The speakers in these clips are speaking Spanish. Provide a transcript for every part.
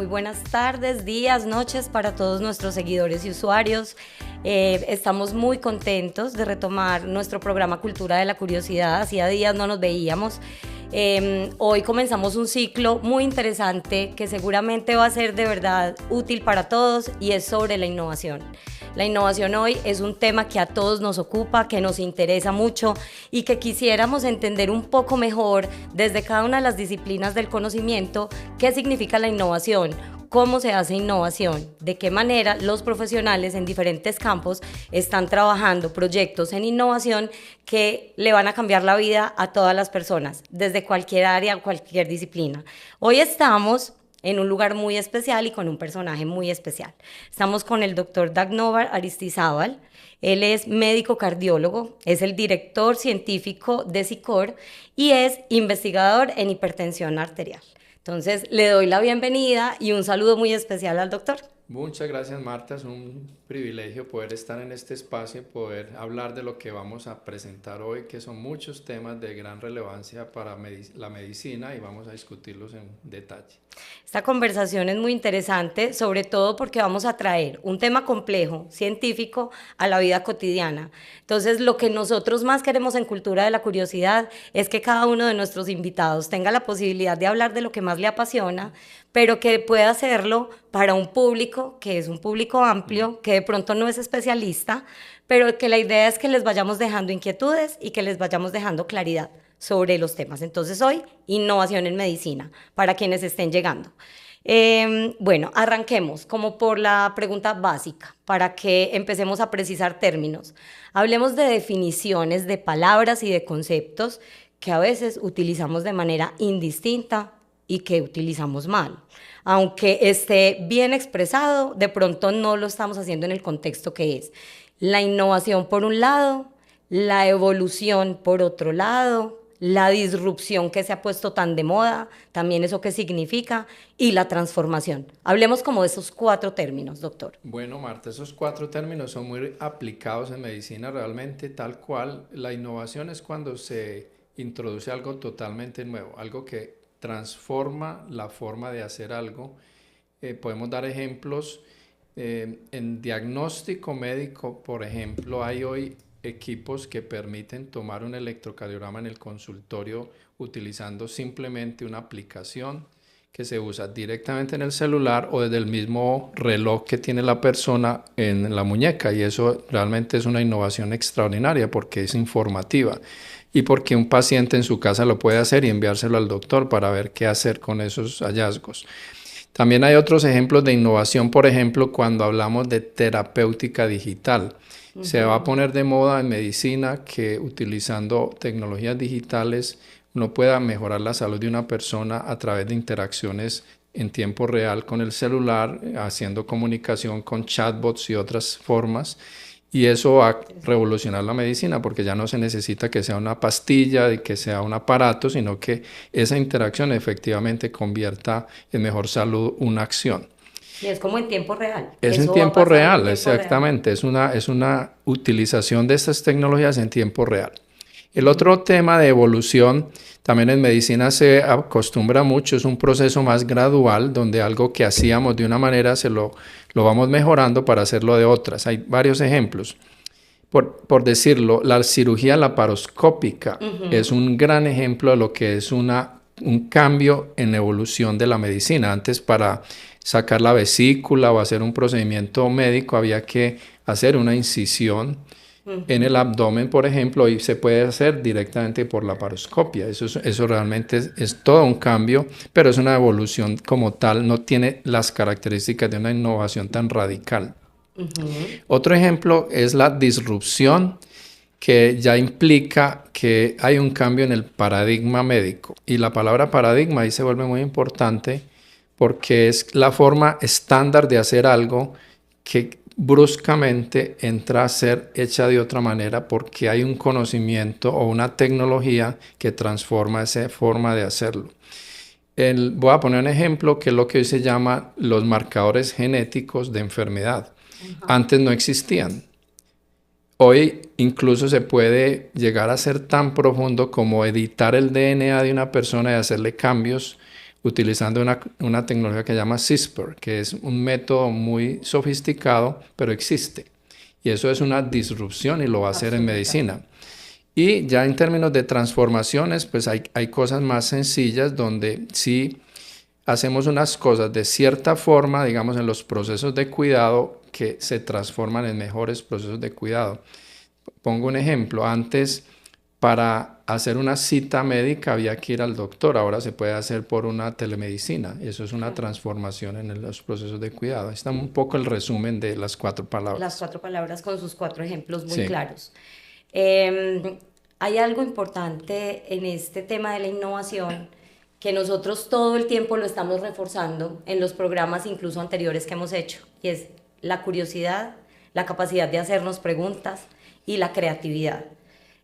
buenas tardes, días, noches para todos nuestros seguidores y usuarios. Estamos muy contentos de retomar nuestro programa Cultura de la Curiosidad. Hacía días no nos veíamos. Hoy comenzamos un ciclo muy interesante que seguramente va a ser de verdad útil para todos y es sobre la innovación. La innovación hoy es un tema que a todos nos ocupa, que nos interesa mucho y que quisiéramos entender un poco mejor desde cada una de las disciplinas del conocimiento qué significa la innovación, cómo se hace innovación, de qué manera los profesionales en diferentes campos están trabajando proyectos en innovación que le van a cambiar la vida a todas las personas, desde cualquier área, cualquier disciplina. Hoy estamos en un lugar muy especial y con un personaje muy especial. Estamos con el doctor Dagnovar Aristizábal. Él es médico cardiólogo, es el director científico de SICOR y es investigador en hipertensión arterial. Entonces, le doy la bienvenida y un saludo muy especial al doctor. Muchas gracias, Marta. Es un privilegio poder estar en este espacio y poder hablar de lo que vamos a presentar hoy, que son muchos temas de gran relevancia para la medicina y vamos a discutirlos en detalle. Esta conversación es muy interesante, sobre todo porque vamos a traer un tema complejo, científico, a la vida cotidiana. Entonces, lo que nosotros más queremos en Cultura de la Curiosidad es que cada uno de nuestros invitados tenga la posibilidad de hablar de lo que más le apasiona, pero que pueda hacerlo para un público que es un público amplio, que de pronto no es especialista, pero que la idea es que les vayamos dejando inquietudes y que les vayamos dejando claridad sobre los temas. Entonces hoy, innovación en medicina, para quienes estén llegando. Bueno, arranquemos como por la pregunta básica, para que empecemos a precisar términos. Hablemos de definiciones de palabras y de conceptos que a veces utilizamos de manera indistinta y que utilizamos mal. Aunque esté bien expresado, de pronto no lo estamos haciendo en el contexto que es. La innovación por un lado, la evolución por otro lado, la disrupción que se ha puesto tan de moda, también eso qué significa, y la transformación. Hablemos como de esos 4 términos, doctor. Bueno, Marta, esos 4 términos son muy aplicados en medicina realmente, tal cual. La innovación es cuando se introduce algo totalmente nuevo, algo que transforma la forma de hacer algo. Podemos dar ejemplos. En diagnóstico médico, por ejemplo, hay hoy equipos que permiten tomar un electrocardiograma en el consultorio utilizando simplemente una aplicación que se usa directamente en el celular o desde el mismo reloj que tiene la persona en la muñeca, y eso realmente es una innovación extraordinaria porque es informativa y porque un paciente en su casa lo puede hacer y enviárselo al doctor para ver qué hacer con esos hallazgos. También hay otros ejemplos de innovación, por ejemplo, cuando hablamos de terapéutica digital. Se va a poner de moda en medicina que utilizando tecnologías digitales uno pueda mejorar la salud de una persona a través de interacciones en tiempo real con el celular, haciendo comunicación con chatbots y otras formas. Y eso va a revolucionar la medicina porque ya no se necesita que sea una pastilla y que sea un aparato, sino que esa interacción efectivamente convierta en mejor salud una acción. Y es como en tiempo real. Es en tiempo real, exactamente. Es una utilización de estas tecnologías en tiempo real. El otro tema de evolución, también en medicina se acostumbra mucho, es un proceso más gradual, donde algo que hacíamos de una manera lo vamos mejorando para hacerlo de otras. Hay varios ejemplos. Por decirlo, la cirugía laparoscópica es un gran ejemplo de lo que es un cambio en la evolución de la medicina. Antes, para sacar la vesícula o hacer un procedimiento médico había que hacer una incisión en el abdomen, por ejemplo, y se puede hacer directamente por laparoscopia. Eso realmente es todo un cambio, pero es una evolución como tal, no tiene las características de una innovación tan radical. Otro ejemplo es la disrupción, que ya implica que hay un cambio en el paradigma médico. Y la palabra paradigma ahí se vuelve muy importante porque es la forma estándar de hacer algo que bruscamente entra a ser hecha de otra manera porque hay un conocimiento o una tecnología que transforma esa forma de hacerlo. Voy a poner un ejemplo que es lo que hoy se llama los marcadores genéticos de enfermedad. Antes no existían. Hoy incluso se puede llegar a ser tan profundo como editar el DNA de una persona y hacerle cambios utilizando una tecnología que se llama CRISPR, que es un método muy sofisticado, pero existe. Y eso es una disrupción y lo va a hacer en medicina. Y ya en términos de transformaciones, pues hay cosas más sencillas donde sí hacemos unas cosas de cierta forma, digamos, en los procesos de cuidado que se transforman en mejores procesos de cuidado. Pongo un ejemplo. Antes, para hacer una cita médica había que ir al doctor. Ahora se puede hacer por una telemedicina. Eso es una transformación en los procesos de cuidado. Ahí está un poco el resumen de las 4 palabras. Las 4 palabras con sus 4 ejemplos muy Sí. claros. Hay algo importante en este tema de la innovación que nosotros todo el tiempo lo estamos reforzando en los programas incluso anteriores que hemos hecho, y es la curiosidad, la capacidad de hacernos preguntas y la creatividad.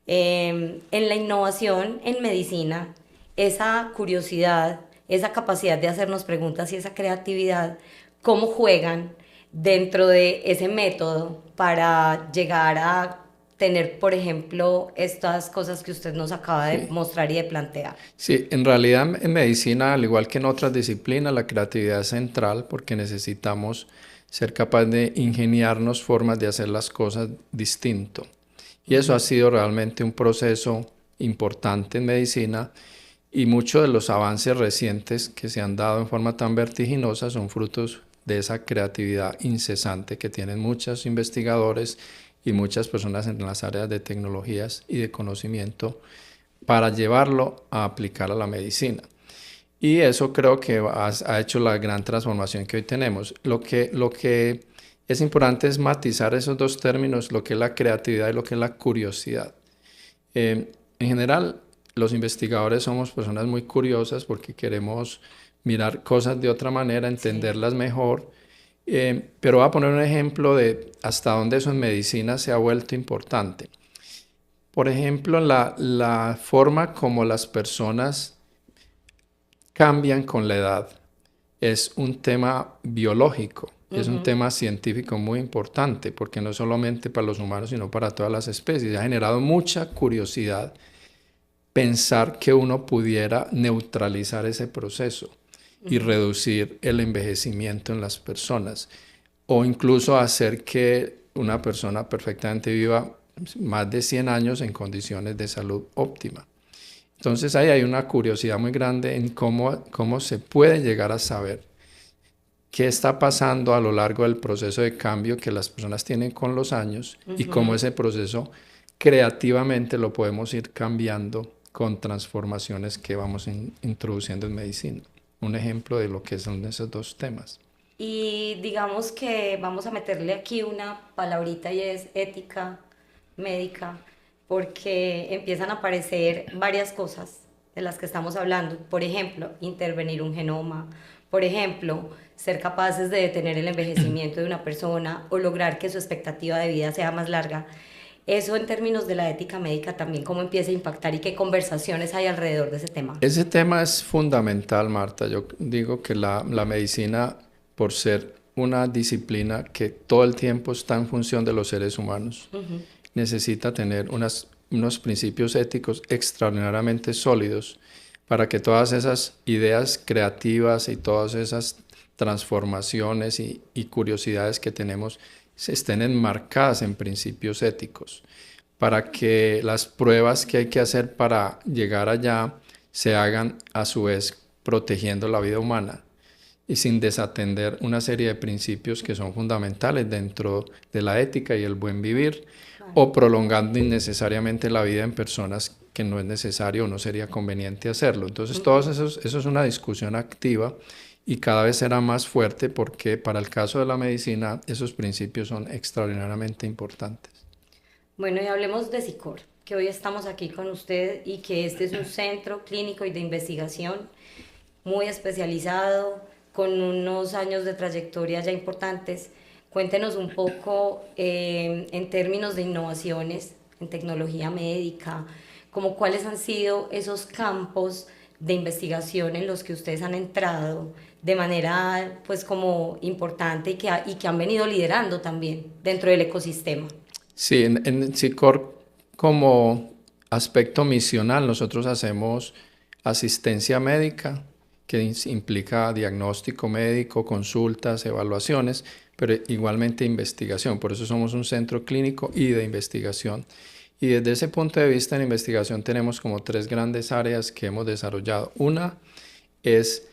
En la innovación en medicina, esa curiosidad, esa capacidad de hacernos preguntas y esa creatividad, ¿cómo juegan dentro de ese método para llegar a tener, por ejemplo, estas cosas que usted nos acaba de mostrar y de plantear? Sí, en realidad en medicina, al igual que en otras disciplinas, la creatividad es central porque necesitamos ser capaces de ingeniarnos formas de hacer las cosas distinto. Y eso ha sido realmente un proceso importante en medicina, y muchos de los avances recientes que se han dado en forma tan vertiginosa son frutos de esa creatividad incesante que tienen muchos investigadores y muchas personas en las áreas de tecnologías y de conocimiento para llevarlo a aplicar a la medicina. Y eso creo que ha hecho la gran transformación que hoy tenemos. Lo que es importante es matizar esos dos términos, lo que es la creatividad y lo que es la curiosidad. En general, los investigadores somos personas muy curiosas porque queremos mirar cosas de otra manera, entenderlas mejor. Pero voy a poner un ejemplo de hasta dónde eso en medicina se ha vuelto importante. Por ejemplo, la forma como las personas cambian con la edad es un tema biológico, es un tema científico muy importante, porque no solamente para los humanos, sino para todas las especies. Ha generado mucha curiosidad pensar que uno pudiera neutralizar ese proceso y reducir el envejecimiento en las personas, o incluso hacer que una persona perfectamente viva más de 100 años en condiciones de salud óptima. Entonces ahí hay una curiosidad muy grande en cómo se puede llegar a saber qué está pasando a lo largo del proceso de cambio que las personas tienen con los años y cómo ese proceso creativamente lo podemos ir cambiando con transformaciones que vamos introduciendo en medicina. Un ejemplo de lo que son esos dos temas. Y digamos que vamos a meterle aquí una palabrita y es ética médica, porque empiezan a aparecer varias cosas de las que estamos hablando. Por ejemplo, intervenir un genoma, por ejemplo, ser capaces de detener el envejecimiento de una persona o lograr que su expectativa de vida sea más larga. Eso en términos de la ética médica también, ¿cómo empieza a impactar y qué conversaciones hay alrededor de ese tema? Ese tema es fundamental, Marta. Yo digo que la medicina, por ser una disciplina que todo el tiempo está en función de los seres humanos, necesita tener unos principios éticos extraordinariamente sólidos para que todas esas ideas creativas y todas esas transformaciones y curiosidades que tenemos estén enmarcadas en principios éticos, para que las pruebas que hay que hacer para llegar allá se hagan a su vez protegiendo la vida humana y sin desatender una serie de principios que son fundamentales dentro de la ética y el buen vivir, o prolongando innecesariamente la vida en personas que no es necesario o no sería conveniente hacerlo. Entonces, eso es una discusión activa y cada vez será más fuerte porque para el caso de la medicina esos principios son extraordinariamente importantes. Bueno, y hablemos de SICOR, que hoy estamos aquí con usted y que este es un centro clínico y de investigación muy especializado, con unos años de trayectoria ya importantes. Cuéntenos un poco en términos de innovaciones en tecnología médica, como cuáles han sido esos campos de investigación en los que ustedes han entrado de manera pues como importante y que han venido liderando también dentro del ecosistema. Sí, en SICOR como aspecto misional nosotros hacemos asistencia médica que implica diagnóstico médico, consultas, evaluaciones, pero igualmente investigación. Por eso somos un centro clínico y de investigación. Y desde ese punto de vista en investigación tenemos como 3 grandes áreas que hemos desarrollado. Una es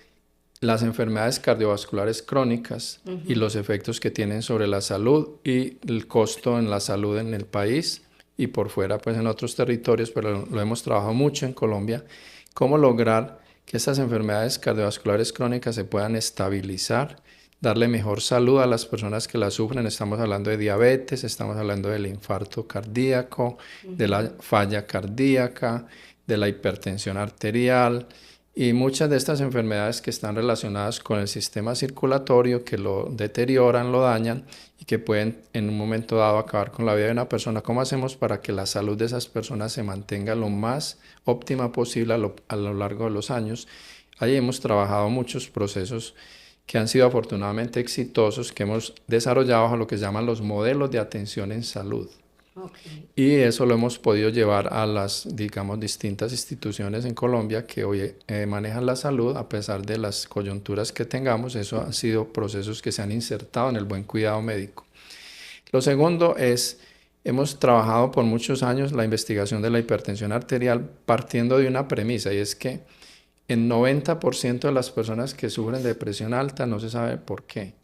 las enfermedades cardiovasculares crónicas y los efectos que tienen sobre la salud y el costo en la salud en el país y por fuera, pues en otros territorios, pero lo hemos trabajado mucho en Colombia, cómo lograr que estas enfermedades cardiovasculares crónicas se puedan estabilizar, darle mejor salud a las personas que la sufren. Estamos hablando de diabetes, estamos hablando del infarto cardíaco, de la falla cardíaca, de la hipertensión arterial, y muchas de estas enfermedades que están relacionadas con el sistema circulatorio, que lo deterioran, lo dañan y que pueden en un momento dado acabar con la vida de una persona. ¿Cómo hacemos para que la salud de esas personas se mantenga lo más óptima posible a lo largo de los años? Ahí hemos trabajado muchos procesos que han sido afortunadamente exitosos, que hemos desarrollado bajo lo que se llaman los modelos de atención en salud. Okay. Y eso lo hemos podido llevar a las, digamos, distintas instituciones en Colombia que hoy manejan la salud a pesar de las coyunturas que tengamos. Eso han sido procesos que se han insertado en el buen cuidado médico. Lo segundo es, hemos trabajado por muchos años la investigación de la hipertensión arterial partiendo de una premisa, y es que en 90% de las personas que sufren de presión alta no se sabe por qué.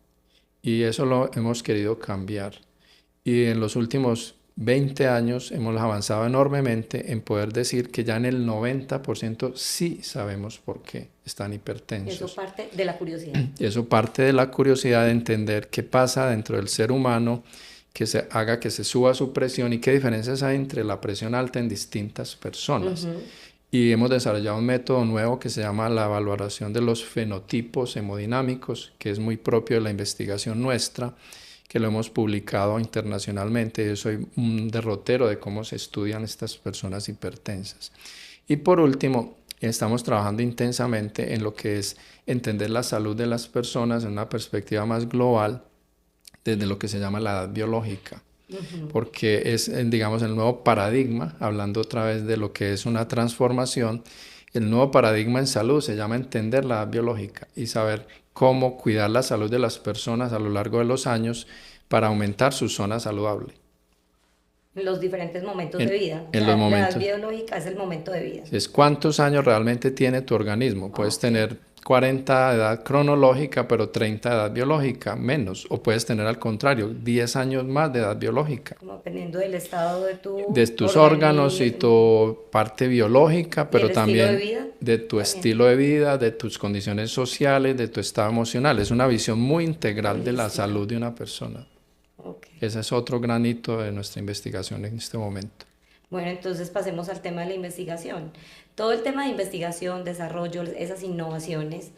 Y eso lo hemos querido cambiar. Y en los últimos 20 años hemos avanzado enormemente en poder decir que ya en el 90% sí sabemos por qué están hipertensos. Eso parte de la curiosidad. Eso parte de la curiosidad de entender qué pasa dentro del ser humano que se haga que se suba su presión y qué diferencias hay entre la presión alta en distintas personas. Y hemos desarrollado un método nuevo que se llama la evaluación de los fenotipos hemodinámicos, que es muy propio de la investigación nuestra, que lo hemos publicado internacionalmente. Yo soy un derrotero de cómo se estudian estas personas hipertensas. Y por último, estamos trabajando intensamente en lo que es entender la salud de las personas en una perspectiva más global, desde lo que se llama la edad biológica. Porque es, digamos, el nuevo paradigma, hablando otra vez de lo que es una transformación, el nuevo paradigma en salud se llama entender la edad biológica y saber cómo cuidar la salud de las personas a lo largo de los años para aumentar su zona saludable. En los diferentes momentos de vida. En los momentos. La edad biológica es el momento de vida. Es cuántos años realmente tiene tu organismo. Puedes tener 40 de edad cronológica, pero 30 de edad biológica, menos. O puedes tener al contrario, 10 años más de edad biológica. Como dependiendo del estado de tus órganos y tu parte biológica, pero también de tu estilo de vida, de tus condiciones sociales, de tu estado emocional. Es una visión muy integral de la salud de una persona. Ese es otro granito de nuestra investigación en este momento. Bueno, entonces pasemos al tema de la investigación. Todo el tema de investigación, desarrollo, esas innovaciones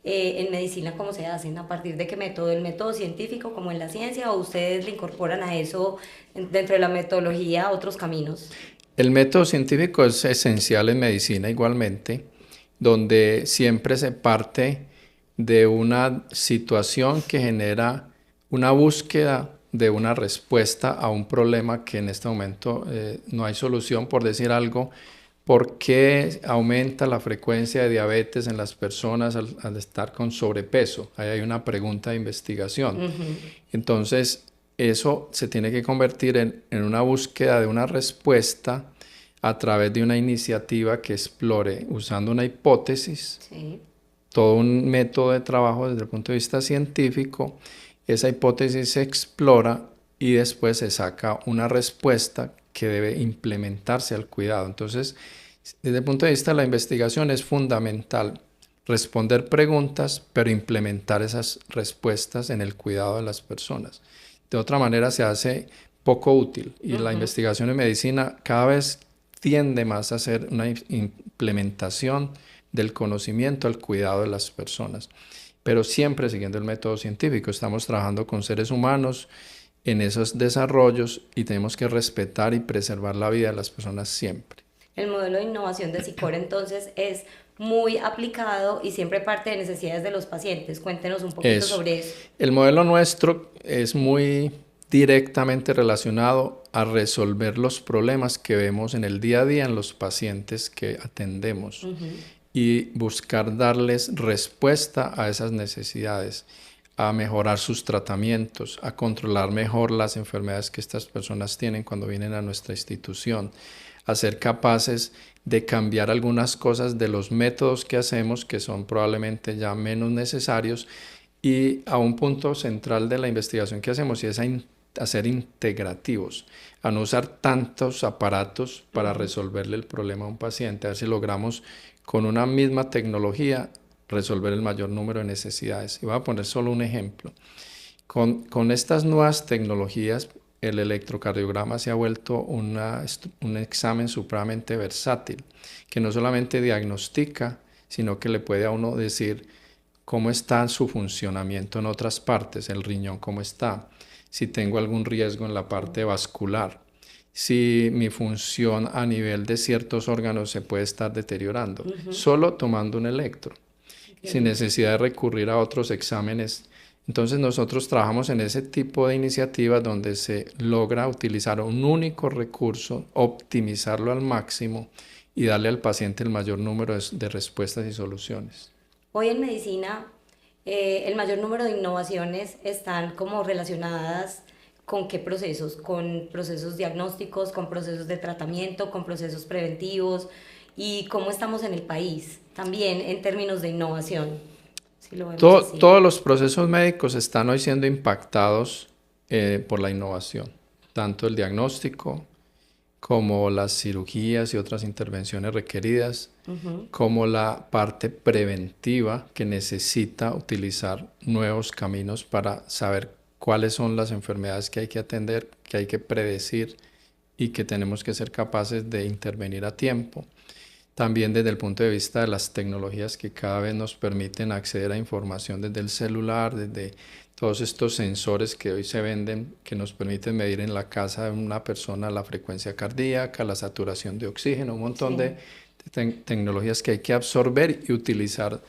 en medicina, ¿cómo se hacen? ¿A partir de qué método? ¿El método científico como en la ciencia o ustedes le incorporan a eso dentro de la metodología otros caminos? El método científico es esencial en medicina igualmente, donde siempre se parte de una situación que genera una búsqueda de una respuesta a un problema que en este momento no hay solución, por decir algo. ¿Por qué aumenta la frecuencia de diabetes en las personas al estar con sobrepeso? Ahí hay una pregunta de investigación. Entonces, eso se tiene que convertir en una búsqueda de una respuesta a través de una iniciativa que explore, usando una hipótesis, todo un método de trabajo desde el punto de vista científico. Esa hipótesis se explora y después se saca una respuesta que debe implementarse al cuidado. Entonces, desde el punto de vista de la investigación es fundamental responder preguntas, pero implementar esas respuestas en el cuidado de las personas. De otra manera se hace poco útil y la investigación en medicina cada vez tiende más a ser una implementación del conocimiento al cuidado de las personas, pero siempre siguiendo el método científico. Estamos trabajando con seres humanos en esos desarrollos y tenemos que respetar y preservar la vida de las personas siempre. El modelo de innovación de SICOR entonces es muy aplicado y siempre parte de necesidades de los pacientes. Cuéntenos un poquito sobre eso. El modelo nuestro es muy directamente relacionado a resolver los problemas que vemos en el día a día en los pacientes que atendemos y buscar darles respuesta a esas necesidades, a mejorar sus tratamientos, a controlar mejor las enfermedades que estas personas tienen cuando vienen a nuestra institución, a ser capaces de cambiar algunas cosas de los métodos que hacemos, que son probablemente ya menos necesarios, y a un punto central de la investigación que hacemos, y es a ser integrativos, a no usar tantos aparatos para resolverle el problema a un paciente, a ver si logramos con una misma tecnología resolver el mayor número de necesidades. Y voy a poner solo un ejemplo. Con estas nuevas tecnologías, el electrocardiograma se ha vuelto un examen supremamente versátil, que no solamente diagnostica, sino que le puede a uno decir cómo está su funcionamiento en otras partes, el riñón cómo está, si tengo algún riesgo en la parte vascular, si mi función a nivel de ciertos órganos se puede estar deteriorando, solo tomando un electro, sin necesidad de recurrir a otros exámenes. Entonces nosotros trabajamos en ese tipo de iniciativas donde se logra utilizar un único recurso, optimizarlo al máximo y darle al paciente el mayor número de respuestas y soluciones. Hoy en medicina, el mayor número de innovaciones están como relacionadas con qué procesos, con procesos diagnósticos, con procesos de tratamiento, con procesos preventivos y cómo estamos en el país también en términos de innovación. Si lo vemos así. Todos los procesos médicos están hoy siendo impactados por la innovación, tanto el diagnóstico como las cirugías y otras intervenciones requeridas, como la parte preventiva que necesita utilizar nuevos caminos para saber cuáles son las enfermedades que hay que atender, que hay que predecir y que tenemos que ser capaces de intervenir a tiempo. También desde el punto de vista de las tecnologías que cada vez nos permiten acceder a información desde el celular, desde todos estos sensores que hoy se venden, que nos permiten medir en la casa de una persona la frecuencia cardíaca, la saturación de oxígeno, un montón de tecnologías que hay que absorber y utilizar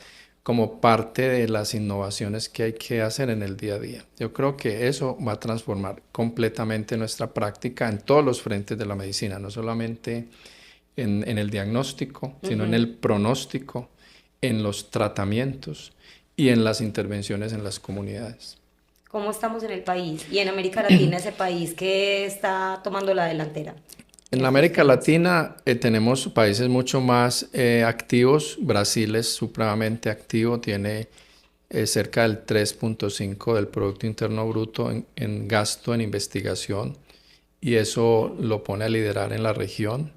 como parte de las innovaciones que hay que hacer en el día a día. Yo creo que eso va a transformar completamente nuestra práctica en todos los frentes de la medicina, no solamente en el diagnóstico, sino en el pronóstico, en los tratamientos y en las intervenciones en las comunidades. ¿Cómo estamos en el país? Y en América Latina, ese país que está tomando la delantera. En la América Latina tenemos países mucho más activos. Brasil es supremamente activo, tiene cerca del 3.5 del Producto Interno Bruto en gasto en investigación y eso lo pone a liderar en la región.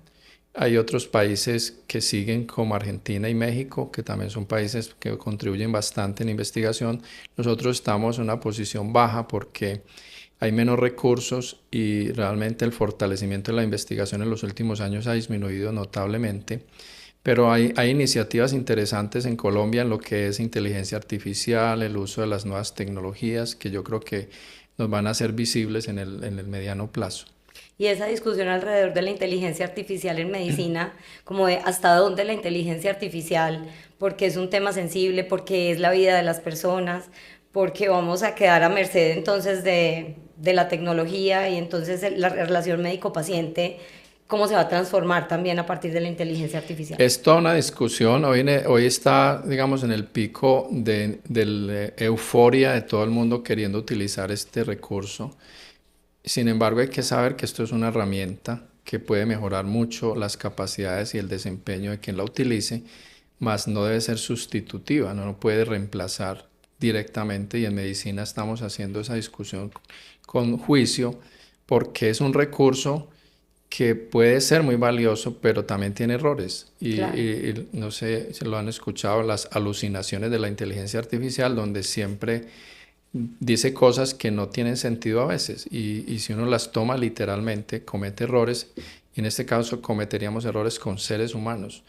Hay otros países que siguen como Argentina y México, que también son países que contribuyen bastante en investigación. Nosotros estamos en una posición baja porque hay menos recursos y realmente el fortalecimiento de la investigación en los últimos años ha disminuido notablemente. Pero hay iniciativas interesantes en Colombia en lo que es inteligencia artificial, el uso de las nuevas tecnologías, que yo creo que nos van a ser visibles en el mediano plazo. Y esa discusión alrededor de la inteligencia artificial en medicina, como de hasta dónde la inteligencia artificial, porque es un tema sensible, porque es la vida de las personas, porque vamos a quedar a merced entonces de la tecnología y entonces la relación médico-paciente, cómo se va a transformar también a partir de la inteligencia artificial. Es toda una discusión. Hoy está, digamos, en el pico de la euforia de todo el mundo queriendo utilizar este recurso. Sin embargo, hay que saber que esto es una herramienta que puede mejorar mucho las capacidades y el desempeño de quien la utilice, mas no debe ser sustitutiva, no puede reemplazar directamente, y en medicina estamos haciendo esa discusión con juicio porque es un recurso que puede ser muy valioso, pero también tiene errores. Claro. Y no sé si lo han escuchado, las alucinaciones de la inteligencia artificial, donde siempre dice cosas que no tienen sentido a veces y si uno las toma literalmente comete errores y en este caso cometeríamos errores con seres humanos,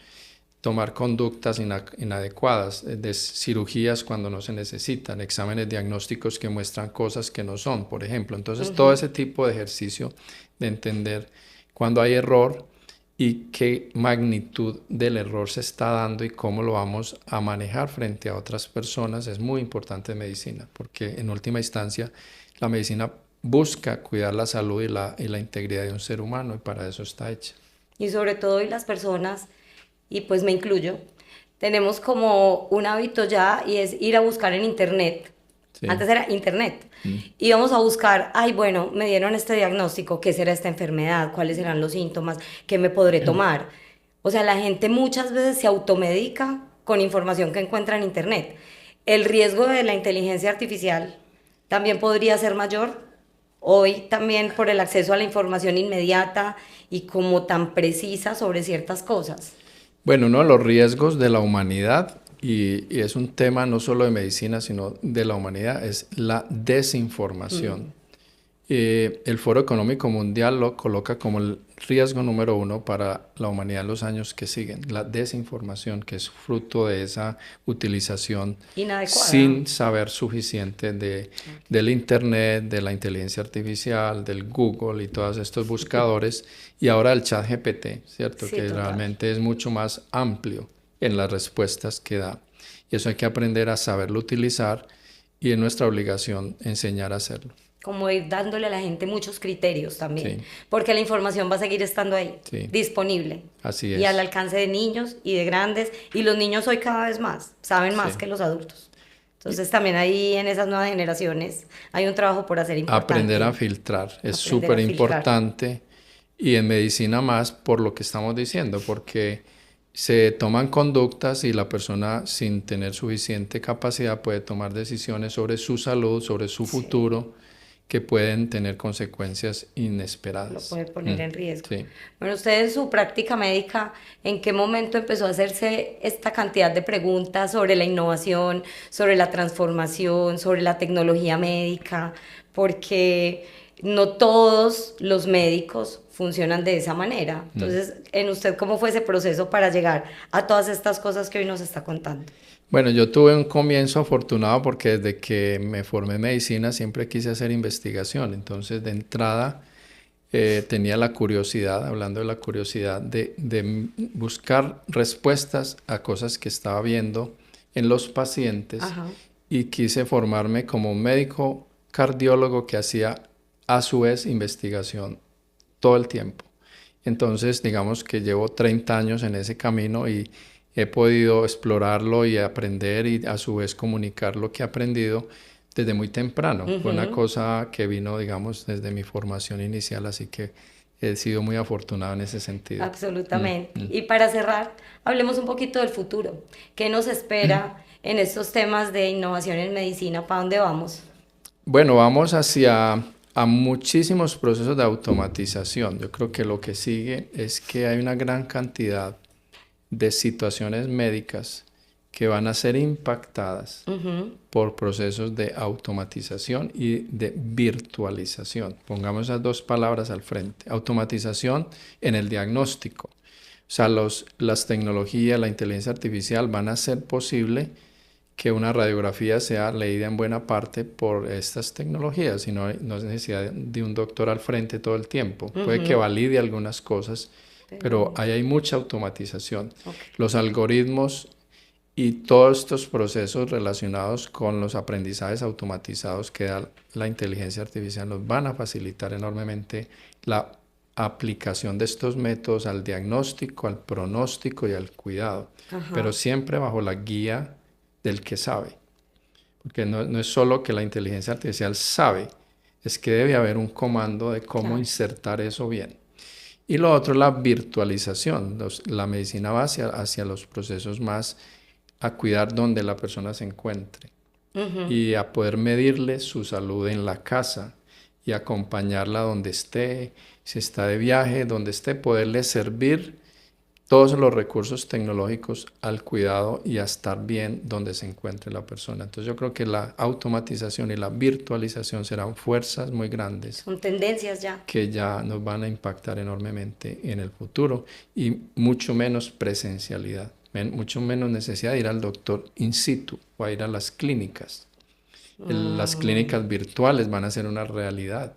tomar conductas inadecuadas, de cirugías cuando no se necesitan, exámenes diagnósticos que muestran cosas que no son, por ejemplo. Entonces todo ese tipo de ejercicio de entender cuándo hay error y qué magnitud del error se está dando y cómo lo vamos a manejar frente a otras personas es muy importante en medicina, porque en última instancia la medicina busca cuidar la salud y la integridad de un ser humano, y para eso está hecha. Y sobre todo hoy las personas, y pues me incluyo, tenemos como un hábito ya y es ir a buscar en internet. Sí. Antes era internet. Íbamos a buscar, ay, bueno, me dieron este diagnóstico, ¿qué será esta enfermedad? ¿Cuáles serán los síntomas? ¿Qué me podré tomar? O sea, la gente muchas veces se automedica con información que encuentra en internet. El riesgo de la inteligencia artificial también podría ser mayor hoy también por el acceso a la información inmediata y como tan precisa sobre ciertas cosas. Bueno, uno de los riesgos de la humanidad, y es un tema no solo de medicina, sino de la humanidad, es la desinformación. El Foro Económico Mundial lo coloca como el riesgo número 1 para la humanidad en los años que siguen, la desinformación, que es fruto de esa utilización inadecuada, sin saber suficiente del Internet, de la inteligencia artificial, del Google y todos estos buscadores, y ahora el ChatGPT, ¿cierto? Sí, que total. Realmente es mucho más amplio en las respuestas que da. Y eso hay que aprender a saberlo utilizar, y es nuestra obligación enseñar a hacerlo. Como ir dándole a la gente muchos criterios también, sí. Porque la información va a seguir estando ahí, sí. Disponible. Así es. Y al alcance de niños y de grandes, y los niños hoy cada vez más, saben más sí. que los adultos. Entonces también ahí en esas nuevas generaciones hay un trabajo por hacer importante. Aprender a filtrar, es súper importante, y en medicina más por lo que estamos diciendo, porque se toman conductas y la persona sin tener suficiente capacidad puede tomar decisiones sobre su salud, sobre su futuro, sí. que pueden tener consecuencias inesperadas. Lo puede poner en riesgo. Sí. Bueno, usted en su práctica médica, ¿en qué momento empezó a hacerse esta cantidad de preguntas sobre la innovación, sobre la transformación, sobre la tecnología médica? Porque no todos los médicos funcionan de esa manera. Entonces, ¿en usted cómo fue ese proceso para llegar a todas estas cosas que hoy nos está contando? Bueno, yo tuve un comienzo afortunado porque desde que me formé en medicina siempre quise hacer investigación. Entonces, de entrada, tenía la curiosidad, hablando de la curiosidad, de buscar respuestas a cosas que estaba viendo en los pacientes. Ajá. Y quise formarme como un médico cardiólogo que hacía a su vez investigación todo el tiempo. Entonces, digamos que llevo 30 años en ese camino y he podido explorarlo y aprender y a su vez comunicar lo que he aprendido desde muy temprano. Fue una cosa que vino, digamos, desde mi formación inicial, así que he sido muy afortunado en ese sentido. Absolutamente. Y para cerrar, hablemos un poquito del futuro. ¿Qué nos espera en estos temas de innovación en medicina? ¿Para dónde vamos? Bueno, vamos hacia muchísimos procesos de automatización. Yo creo que lo que sigue es que hay una gran cantidad de situaciones médicas que van a ser impactadas por procesos de automatización y de virtualización. Pongamos esas dos palabras al frente. Automatización en el diagnóstico. O sea, las tecnologías, la inteligencia artificial van a hacer posible que una radiografía sea leída en buena parte por estas tecnologías, y no es necesidad de un doctor al frente todo el tiempo. Puede que valide algunas cosas, pero ahí hay mucha automatización. Okay. Los algoritmos y todos estos procesos relacionados con los aprendizajes automatizados que da la inteligencia artificial nos van a facilitar enormemente la aplicación de estos métodos al diagnóstico, al pronóstico y al cuidado, pero siempre bajo la guía del que sabe. Porque no es solo que la inteligencia artificial sabe, es que debe haber un comando de cómo insertar eso bien. Y lo otro es la virtualización. La medicina va hacia los procesos más a cuidar donde la persona se encuentre y a poder medirle su salud en la casa y acompañarla donde esté, si está de viaje, donde esté, poderle servir todos los recursos tecnológicos al cuidado y a estar bien donde se encuentre la persona. Entonces yo creo que la automatización y la virtualización serán fuerzas muy grandes. Son tendencias ya. Que ya nos van a impactar enormemente en el futuro, y mucho menos presencialidad, mucho menos necesidad de ir al doctor in situ o a ir a las clínicas. Las clínicas virtuales van a ser una realidad.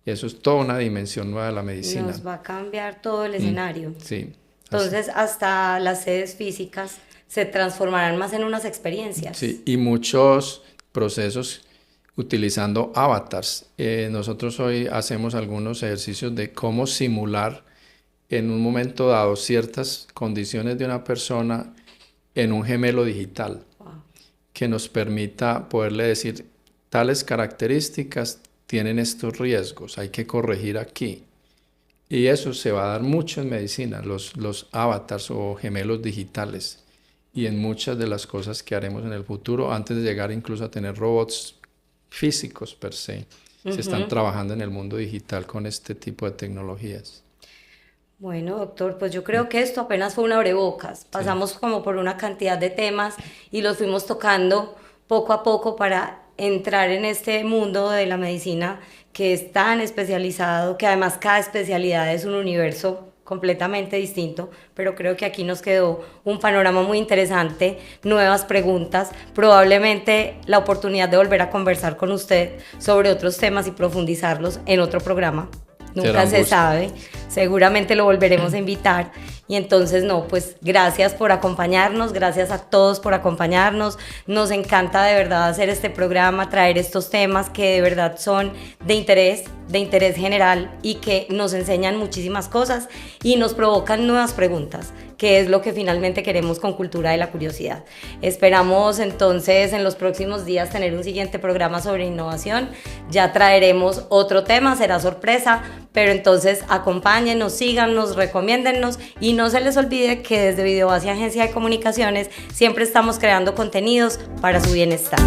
Y eso es toda una dimensión nueva de la medicina. Nos va a cambiar todo el escenario. Sí. Entonces, hasta las sedes físicas se transformarán más en unas experiencias. Sí, y muchos procesos utilizando avatars. Nosotros hoy hacemos algunos ejercicios de cómo simular en un momento dado ciertas condiciones de una persona en un gemelo digital, que nos permita poderle decir tales características tienen estos riesgos, hay que corregir aquí. Y eso se va a dar mucho en medicina, los avatars o gemelos digitales, y en muchas de las cosas que haremos en el futuro, antes de llegar incluso a tener robots físicos per se. Se están trabajando en el mundo digital con este tipo de tecnologías. Bueno, doctor, pues yo creo que esto apenas fue un abrebocas. Pasamos como por una cantidad de temas y los fuimos tocando poco a poco para entrar en este mundo de la medicina que es tan especializado, que además cada especialidad es un universo completamente distinto, pero creo que aquí nos quedó un panorama muy interesante, nuevas preguntas, probablemente la oportunidad de volver a conversar con usted sobre otros temas y profundizarlos en otro programa. Nunca se sabe, seguramente lo volveremos a invitar. Y entonces, no, pues gracias por acompañarnos, gracias a todos por acompañarnos. Nos encanta de verdad hacer este programa, traer estos temas que de verdad son de interés general y que nos enseñan muchísimas cosas y nos provocan nuevas preguntas, que es lo que finalmente queremos con Cultura de la Curiosidad. Esperamos entonces en los próximos días tener un siguiente programa sobre innovación. Ya traeremos otro tema, será sorpresa, pero entonces acompáñennos, síganos, recomiéndennos y no se les olvide que desde Videobase Agencia de Comunicaciones siempre estamos creando contenidos para su bienestar.